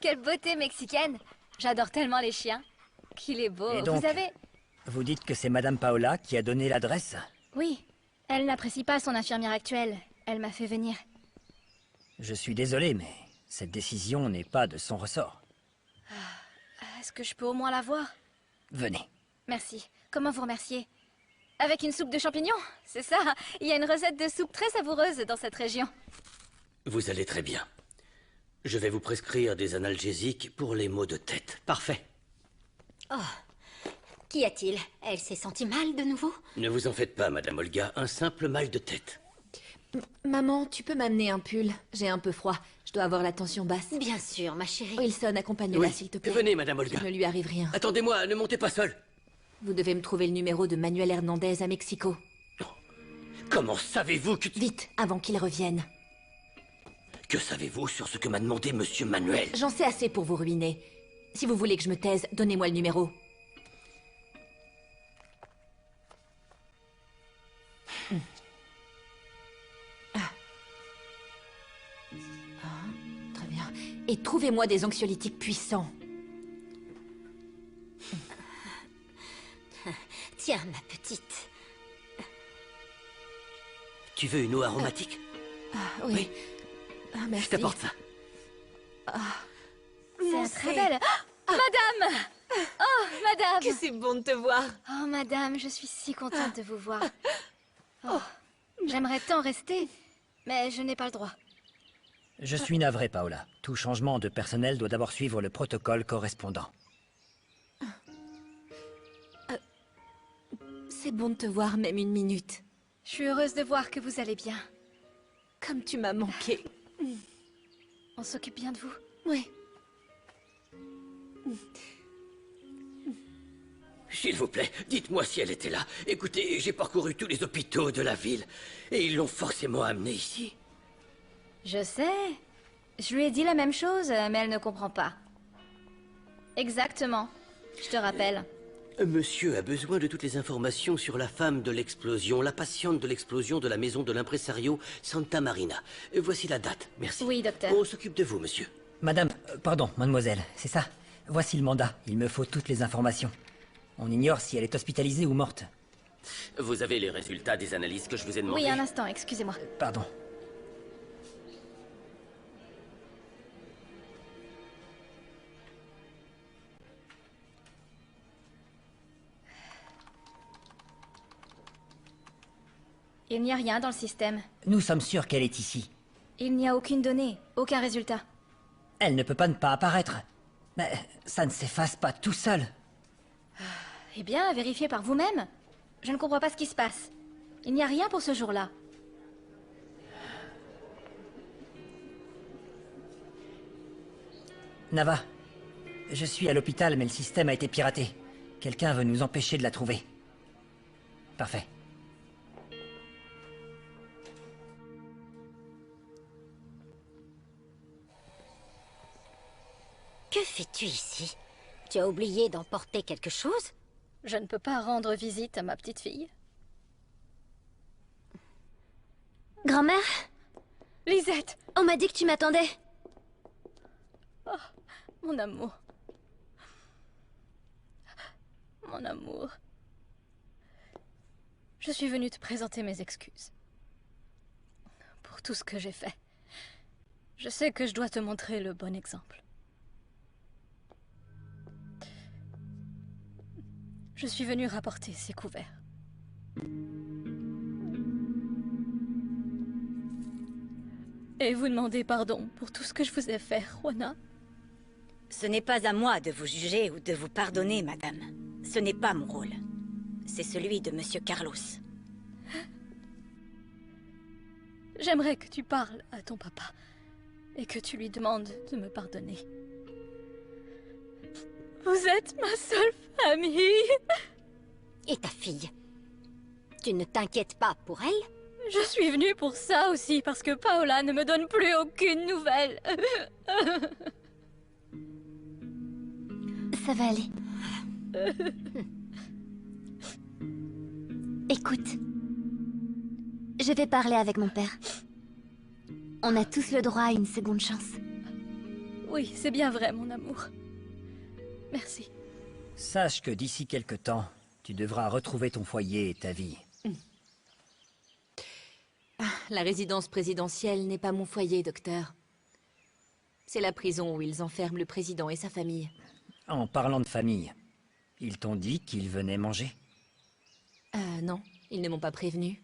quelle beauté mexicaine! J'adore tellement les chiens. Qu'il est beau. Et donc, Vous avez... vous dites que c'est Madame Paola qui a donné l'adresse? Oui. Elle n'apprécie pas son infirmière actuelle. Elle m'a fait venir. Je suis désolé, mais cette décision n'est pas de son ressort. Est-ce que je peux au moins la voir? Venez. Merci. Comment vous remercier? Avec une soupe de champignons? C'est ça. Il y a une recette de soupe très savoureuse dans cette région. Vous allez très bien. Je vais vous prescrire des analgésiques pour les maux de tête. Parfait. Oh, qu'y a-t-il? Elle s'est sentie mal de nouveau? Ne vous en faites pas, Madame Olga, un simple mal de tête. Maman, tu peux m'amener un pull? J'ai un peu froid. Je dois avoir la tension basse. Bien sûr, ma chérie. Wilson, accompagne-la, Oui. s'il te plaît. Venez, Madame Olga. Il ne lui arrive rien. Attendez-moi, ne montez pas seul. Vous devez me trouver le numéro de Manuel Hernandez à Mexico. Comment savez-vous que... Vite, avant qu'il revienne. Que savez-vous sur ce que m'a demandé Monsieur Manuel? J'en sais assez pour vous ruiner. Si vous voulez que je me taise, donnez-moi le numéro. Très bien. Et trouvez-moi des anxiolytiques puissants. Tiens, ma petite. Tu veux une eau aromatique? Oui. Ah, merci. Je t'apporte ça. C'est très belle. Oh, madame! Oh, madame! Que c'est bon de te voir. Oh, madame, je suis si contente de vous voir. Oh, j'aimerais tant rester, mais je n'ai pas le droit. Je suis navré, Paola. Tout changement de personnel doit d'abord suivre le protocole correspondant. C'est bon de te voir, même une minute. Je suis heureuse de voir que vous allez bien. Comme tu m'as manqué. On s'occupe bien de vous. Oui. S'il vous plaît, dites-moi si elle était là. Écoutez, j'ai parcouru tous les hôpitaux de la ville. Et ils l'ont forcément amenée ici. Je sais. Je lui ai dit la même chose, mais elle ne comprend pas. Exactement. Je te rappelle. Monsieur a besoin de toutes les informations sur la femme de l'explosion, la patiente de l'explosion de la maison de l'impresario Santa Marina. Voici la date, merci. Oui, docteur. On s'occupe de vous, monsieur. Madame, pardon, mademoiselle, c'est ça? Voici le mandat. Il me faut toutes les informations. On ignore si elle est hospitalisée ou morte. Vous avez les résultats des analyses que je vous ai demandées? Oui, un instant, excusez-moi. Pardon. Il n'y a rien dans le système. Nous sommes sûrs qu'elle est ici. Il n'y a aucune donnée, aucun résultat. Elle ne peut pas ne pas apparaître. Mais ça ne s'efface pas tout seul. Eh bien, vérifiez par vous-même. Je ne comprends pas ce qui se passe. Il n'y a rien pour ce jour-là. Nava, je suis à l'hôpital, mais le système a été piraté. Quelqu'un veut nous empêcher de la trouver. Parfait. Que fais-tu ici? Tu as oublié d'emporter quelque chose? Je ne peux pas rendre visite à ma petite fille. Grand-mère, Lisette! on m'a dit que tu m'attendais. Mon amour. Mon amour. Je suis venue te présenter mes excuses. Pour tout ce que j'ai fait. Je sais que je dois te montrer le bon exemple. Je suis venue rapporter ces couverts. Et vous demander pardon pour tout ce que je vous ai fait, Juana. Ce n'est pas à moi de vous juger ou de vous pardonner, madame. Ce n'est pas mon rôle. C'est celui de Monsieur Carlos. J'aimerais que tu parles à ton papa et que tu lui demandes de me pardonner. Vous êtes ma seule famille. Et ta fille? Tu ne t'inquiètes pas pour elle? Je suis venue pour ça aussi, parce que Paola ne me donne plus aucune nouvelle. Ça va aller. Écoute, je vais parler avec mon père. On a tous le droit à une seconde chance. Oui, c'est bien vrai, mon amour. Merci. Sache que d'ici quelque temps, tu devras retrouver ton foyer et ta vie. La résidence présidentielle n'est pas mon foyer, docteur. C'est la prison où ils enferment le président et sa famille. En parlant de famille, ils t'ont dit qu'ils venaient manger? Non, ils ne m'ont pas prévenu.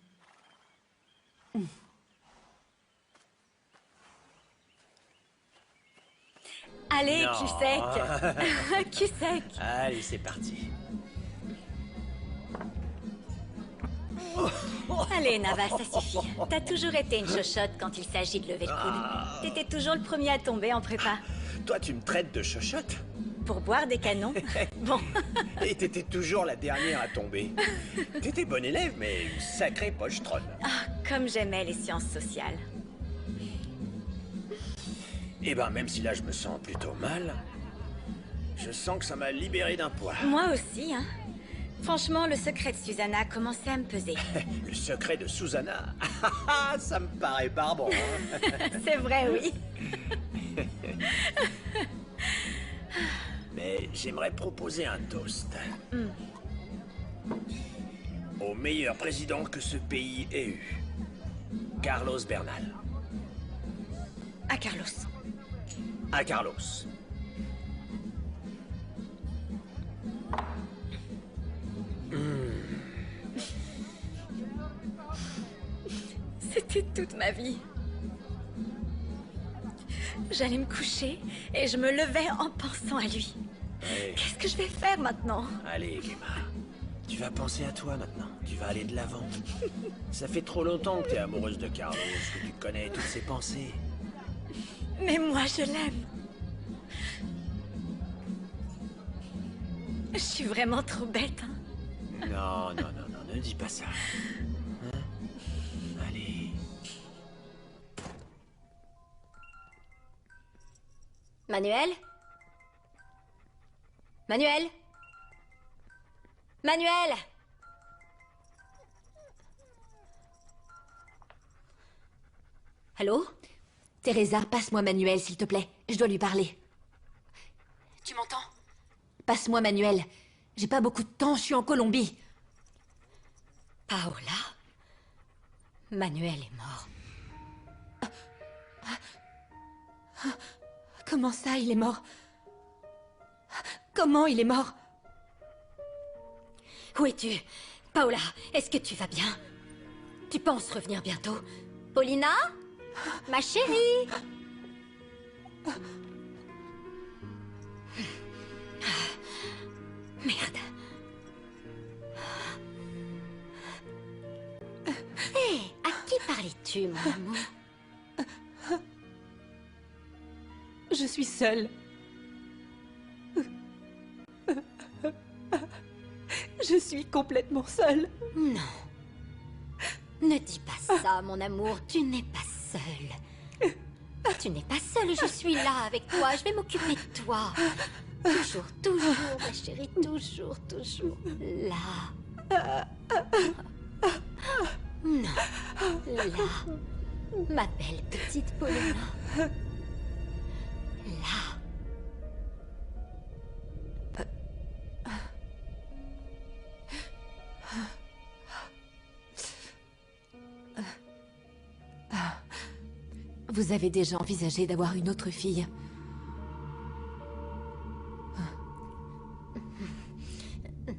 Allez, Non. cul sec. Cul sec. Allez, c'est parti. Allez, Nava, ça suffit. T'as toujours été une chochotte quand il s'agit de lever le coude. T'étais toujours le premier à tomber en prépa. Toi, tu me traites de chochotte? Pour boire des canons. Bon. Et t'étais toujours la dernière à tomber. T'étais bonne élève, mais une sacrée pochetronne. Ah, comme j'aimais les sciences sociales. Eh ben, même si là je me sens plutôt mal, je sens que ça m'a libéré d'un poids. Moi aussi, hein. Franchement, le secret de Susanna commençait à me peser. Le secret de Susanna, ça me paraît barbant. Hein. C'est vrai, oui. Mais j'aimerais proposer un toast. Au meilleur président que ce pays ait eu. Carlos Bernal. À Carlos. À Carlos. C'était toute ma vie. J'allais me coucher et je me levais en pensant à lui. Ouais. Qu'est-ce que je vais faire maintenant? Allez, Gemma. Tu vas penser à toi maintenant. Tu vas aller de l'avant. Ça fait trop longtemps que t'es amoureuse de Carlos, que tu connais toutes ses pensées. Mais moi, je l'aime. Je suis vraiment trop bête, hein? Non, non, non, non, ne dis pas ça. Hein? Allez. Manuel? Manuel? Manuel? Allô? Teresa, passe-moi Manuel, s'il te plaît. Je dois lui parler. Tu m'entends? Passe-moi Manuel. J'ai pas beaucoup de temps, je suis en Colombie. Paola? Manuel est mort. Comment ça, il est mort? Comment il est mort? Où es-tu? Paola, est-ce que tu vas bien? Tu penses revenir bientôt? Paulina? Ma chérie? Merde. Hé, à qui parlais-tu, mon amour? Je suis seule. Je suis complètement seule. Non. Ne dis pas ça, mon amour. Tu n'es pas seule. Tu n'es pas seule, je suis là avec toi. Je vais m'occuper de toi. Toujours, toujours, ma chérie. Toujours, toujours. Là. Non. Là. Ma belle petite Paulina. Là. Vous avez déjà envisagé d'avoir une autre fille?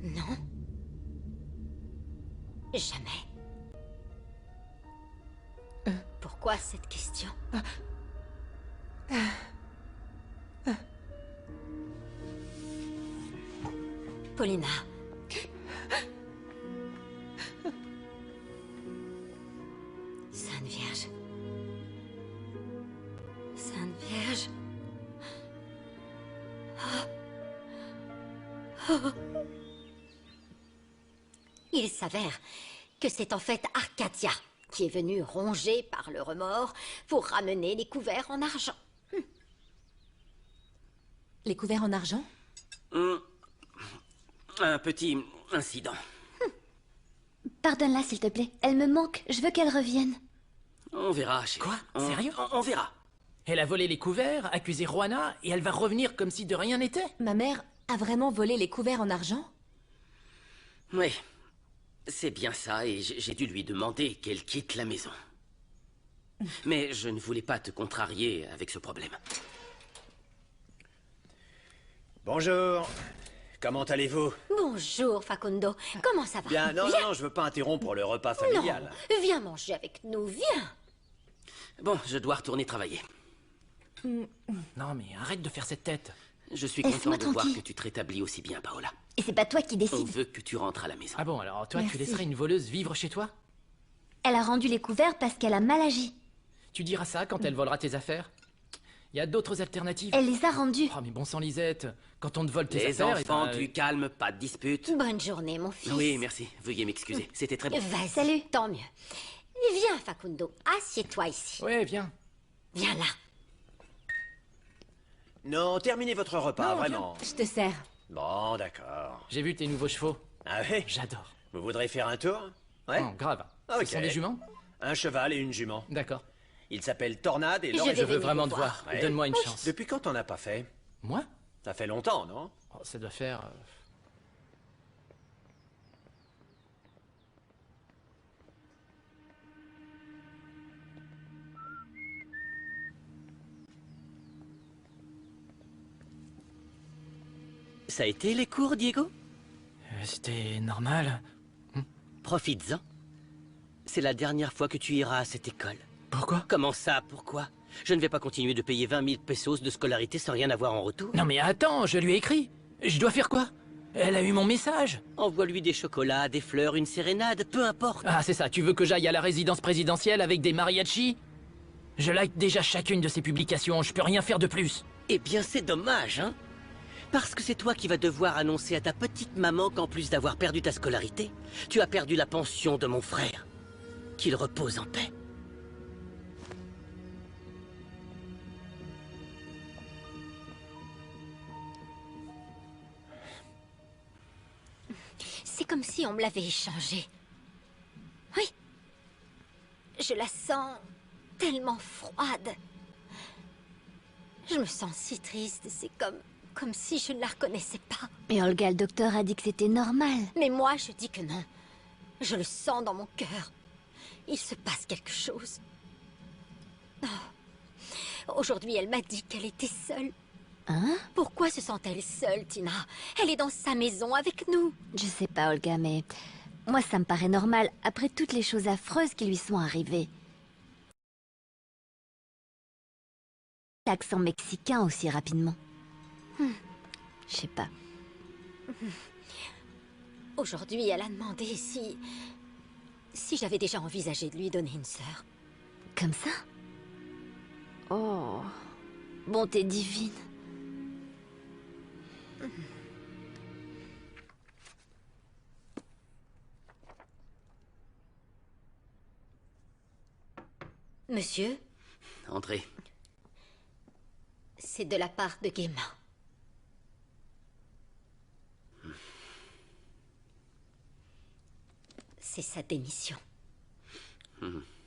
Non. Jamais. Pourquoi cette question? Paulina. Sainte Vierge. Sainte Vierge. Il s'avère que c'est en fait Arcadia qui est venue rongée par le remords pour ramener les couverts en argent. Les couverts en argent? Un petit incident. Pardonne-la, s'il te plaît. Elle me manque. Je veux qu'elle revienne. On verra, chérie. Quoi? On- Sérieux? on verra. Elle a volé les couverts, accusé Juana, et elle va revenir comme si de rien n'était. Ma mère a vraiment volé les couverts en argent? Oui, c'est bien ça, et j'ai dû lui demander qu'elle quitte la maison. Mais je ne voulais pas te contrarier avec ce problème. Bonjour. Comment allez-vous? Bonjour, Facundo. Comment ça va? Bien, non, Viens. non, je veux pas interrompre le repas familial. Non, viens manger avec nous, viens. Bon, je dois retourner travailler. Non, mais arrête de faire cette tête. Je suis Laisse-moi content de voir tranquille. que tu te rétablis aussi bien, Paola. Et c'est pas toi qui On décides. veut que tu rentres à la maison. Ah bon, alors toi, Merci. tu laisserais une voleuse vivre chez toi? Elle a rendu les couverts parce qu'elle a mal agi. Tu diras ça quand elle volera tes affaires? Il y a d'autres alternatives. Elle les a rendus. Oh, mais bon sang, Lisette, quand on te vole tes Les affaires... enfants, eh ben, du calme, pas de dispute. Bonne journée, mon fils. Oui, merci. Veuillez m'excuser. C'était très bon. Vas-y, Salut. tant mieux. Viens, Facundo, assieds-toi ici. Ouais, viens. Viens là. Non, terminez votre repas, Non, vraiment. Je te sers. Bon, d'accord. J'ai vu tes nouveaux chevaux. Ah ouais? J'adore. Vous voudrez faire un tour? Ouais. Oh, grave. Ok. Ce sont des juments? Un cheval et une jument. D'accord. Il s'appelle Tornade et Je l'oreille. vais Je veux venir vraiment vous te voir. voir. Ouais. Donne-moi une chance. Depuis quand on n'a pas fait? Moi? Ça fait longtemps, non? Oh, ça doit faire... Ça a été les cours, Diego? C'était normal. Profites-en. C'est la dernière fois que tu iras à cette école. Pourquoi? Comment ça, pourquoi? Je ne vais pas continuer de payer 20 000 pesos de scolarité sans rien avoir en retour. Non mais attends, je lui ai écrit. Je dois faire quoi? Elle a eu mon message. Envoie-lui des chocolats, des fleurs, une sérénade, peu importe. Ah, c'est ça, tu veux que j'aille à la résidence présidentielle avec des mariachis? Je like déjà chacune de ses publications, je peux rien faire de plus. Eh bien, c'est dommage, hein? Parce que c'est toi qui vas devoir annoncer à ta petite maman qu'en plus d'avoir perdu ta scolarité, tu as perdu la pension de mon frère. Qu'il repose en paix. C'est comme si on me l'avait échangé. Oui. Je la sens tellement froide. Je me sens si triste, c'est comme si je ne la reconnaissais pas. Mais Olga, le docteur a dit que c'était normal. Mais moi, je dis que non. Je le sens dans mon cœur. Il se passe quelque chose. Oh. Aujourd'hui, elle m'a dit qu'elle était seule. Hein? Pourquoi se sent-elle seule, Tina? Elle est dans sa maison avec nous. Je sais pas, Olga, mais... Moi, ça me paraît normal, après toutes les choses affreuses qui lui sont arrivées. L'accent mexicain aussi rapidement. Je sais pas. Aujourd'hui, elle a demandé si j'avais déjà envisagé de lui donner une sœur. Comme ça? Oh... Bonté divine. Monsieur, Entrez. c'est de la part de Gemma. C'est sa démission.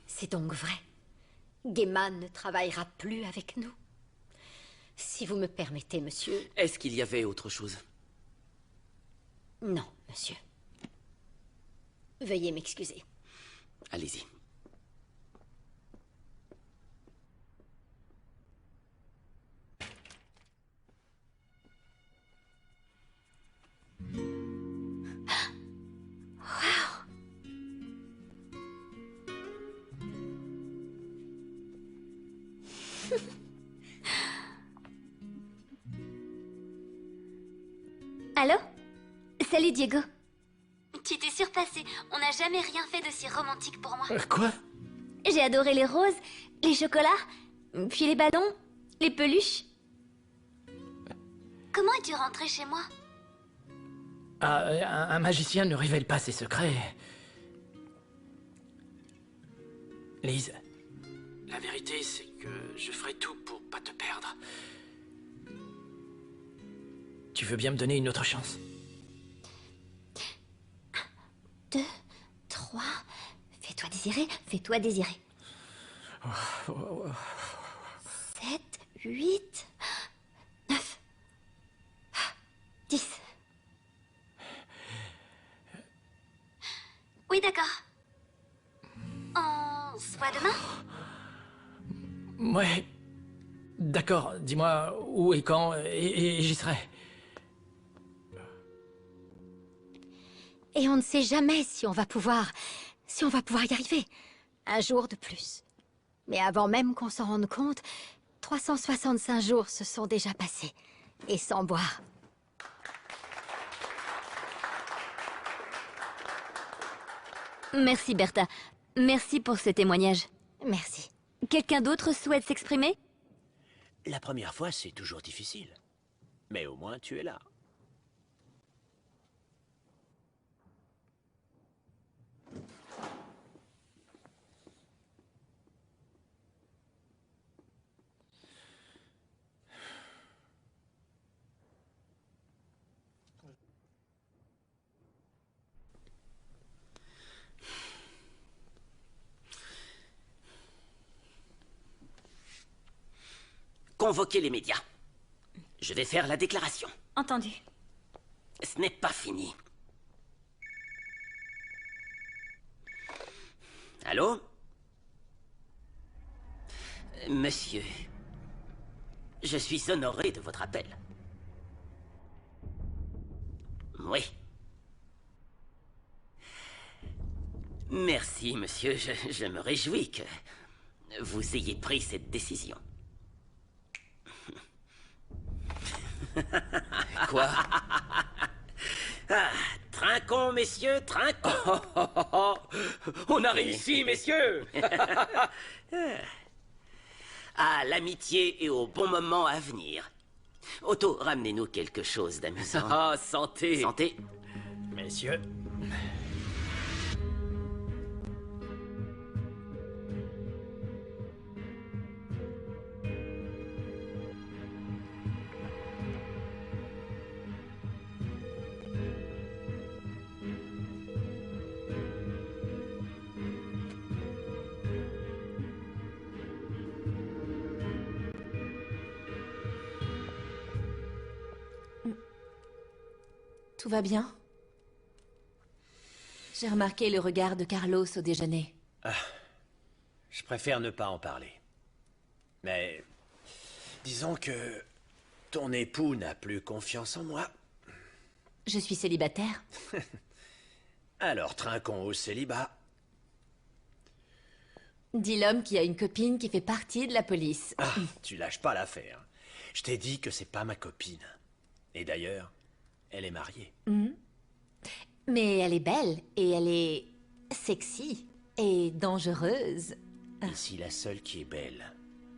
C'est donc vrai. Gemma ne travaillera plus avec nous. Si vous me permettez, monsieur... Est-ce qu'il y avait autre chose? Non, monsieur. Veuillez m'excuser. Allez-y. Allô? Salut Diego. Tu t'es surpassé. On n'a jamais rien fait d'aussi romantique pour moi. Quoi? J'ai adoré les roses, les chocolats, puis les ballons, les peluches. Comment es-tu rentré chez moi? Ah, un magicien ne révèle pas ses secrets. Lise, la vérité, c'est que je ferai tout pour pas te perdre. Tu veux bien me donner une autre chance? 2, 3... Fais-toi désirer, fais-toi désirer. 7... 8, 9, 10. Oui, d'accord. On se voit demain? Ouais. D'accord, dis-moi où et quand, et j'y serai. Et on ne sait jamais si on va pouvoir y arriver. Un jour de plus. Mais avant même qu'on s'en rende compte, 365 jours se sont déjà passés. Et sans boire. Merci, Bertha. Merci pour ce témoignage. Merci. Quelqu'un d'autre souhaite s'exprimer? La première fois, c'est toujours difficile. Mais au moins, tu es là. Convoquez les médias. Je vais faire la déclaration. Entendu. Ce n'est pas fini. Allô? Monsieur, je suis honoré de votre appel. Oui. Merci, monsieur. Je me réjouis que vous ayez pris cette décision. Quoi? Ah, trinquons, messieurs, trinquons. On a réussi, messieurs! À l'amitié et au bon moment à venir. Otto, ramenez-nous quelque chose d'amusant. Ah, santé! Santé. Messieurs. Tout va bien? J'ai remarqué le regard de Carlos au déjeuner. Je préfère ne pas en parler. Mais disons que ton époux n'a plus confiance en moi. Je suis célibataire. Alors trinquons au célibat. Dit l'homme qui a une copine qui fait partie de la police. Ah, tu lâches pas l'affaire. Je t'ai dit que c'est pas ma copine. Et d'ailleurs, elle est mariée. Mais elle est belle, et elle est sexy, et dangereuse. Ici, la seule qui est belle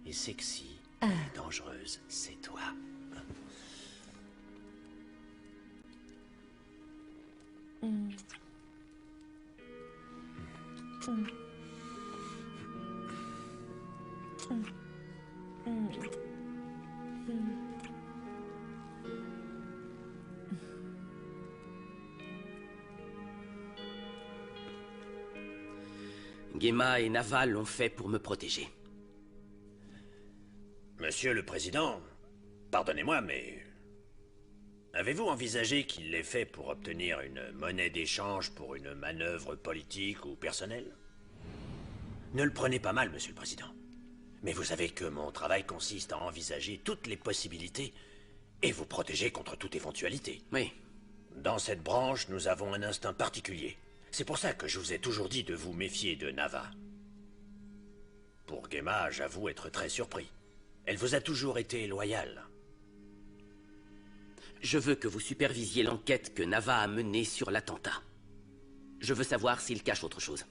et sexy et dangereuse, c'est toi. Gemma et Nava l'ont fait pour me protéger. Monsieur le Président, pardonnez-moi, mais... avez-vous envisagé qu'il l'ait fait pour obtenir une monnaie d'échange pour une manœuvre politique ou personnelle? Ne le prenez pas mal, Monsieur le Président. Mais vous savez que mon travail consiste à envisager toutes les possibilités et vous protéger contre toute éventualité. Oui. Dans cette branche, nous avons un instinct particulier. C'est pour ça que je vous ai toujours dit de vous méfier de Nava. Pour Gemma, j'avoue être très surpris. Elle vous a toujours été loyale. Je veux que vous supervisiez l'enquête que Nava a menée sur l'attentat. Je veux savoir s'il cache autre chose.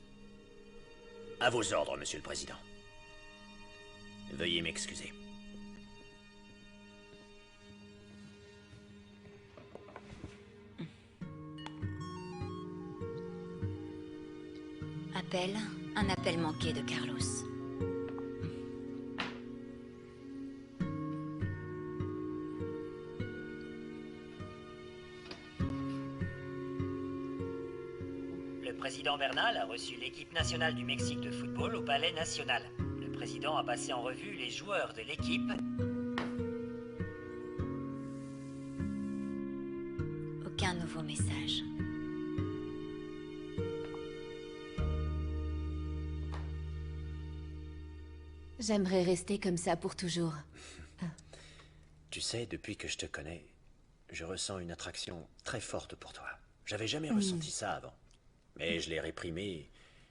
À vos ordres, Monsieur le Président. Veuillez m'excuser. Appel, un appel manqué de Carlos. Le président Bernal a reçu l'équipe nationale du Mexique de football au Palais National. Le président a passé en revue les joueurs de l'équipe un nouveau message. J'aimerais rester comme ça pour toujours. Tu sais, depuis que je te connais, je ressens une attraction très forte pour toi. J'avais jamais ressenti ça avant. Mais je l'ai réprimé,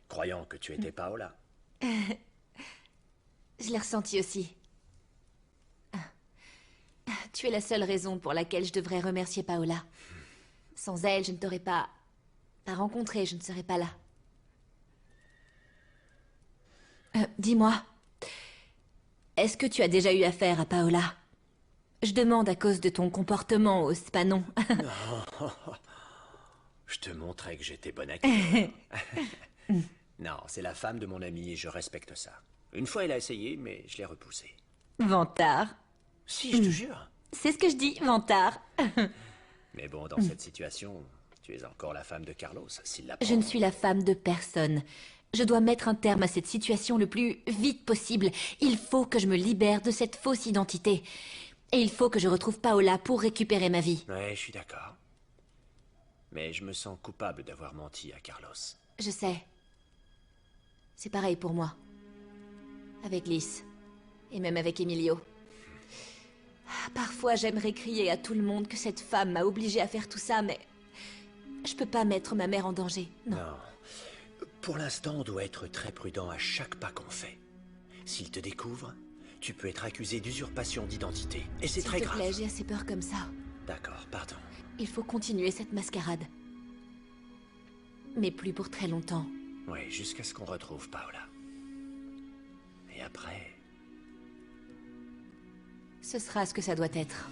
croyant que tu étais Paola. Je l'ai ressenti aussi. Tu es la seule raison pour laquelle je devrais remercier Paola. Sans elle, je ne t'aurais pas rencontré, je ne serais pas là. Dis-moi, est-ce que tu as déjà eu affaire à Paola? Je demande à cause de ton comportement au Spanon. Je te montrais que j'étais bon acteur. Non, c'est la femme de mon ami et je respecte ça. Une fois, elle a essayé, mais je l'ai repoussée. Vantard. Si, je te jure. C'est ce que je dis, Vantard. Mais bon, dans cette situation, tu es encore la femme de Carlos, s'il l'apprend. Je ne suis la femme de personne. Je dois mettre un terme à cette situation le plus vite possible. Il faut que je me libère de cette fausse identité. Et il faut que je retrouve Paola pour récupérer ma vie. Ouais, je suis d'accord. Mais je me sens coupable d'avoir menti à Carlos. Je sais. C'est pareil pour moi. Avec Lys. Et même avec Emilio. Parfois, j'aimerais crier à tout le monde que cette femme m'a obligée à faire tout ça, mais... je peux pas mettre ma mère en danger, non. Non. Pour l'instant, on doit être très prudent à chaque pas qu'on fait. S'il te découvre, tu peux être accusé d'usurpation d'identité. Et c'est très grave. S'il te plaît, j'ai assez peur comme ça. D'accord, pardon. Il faut continuer cette mascarade. Mais plus pour très longtemps. Oui, jusqu'à ce qu'on retrouve Paola. Et après... Ce sera ce que ça doit être.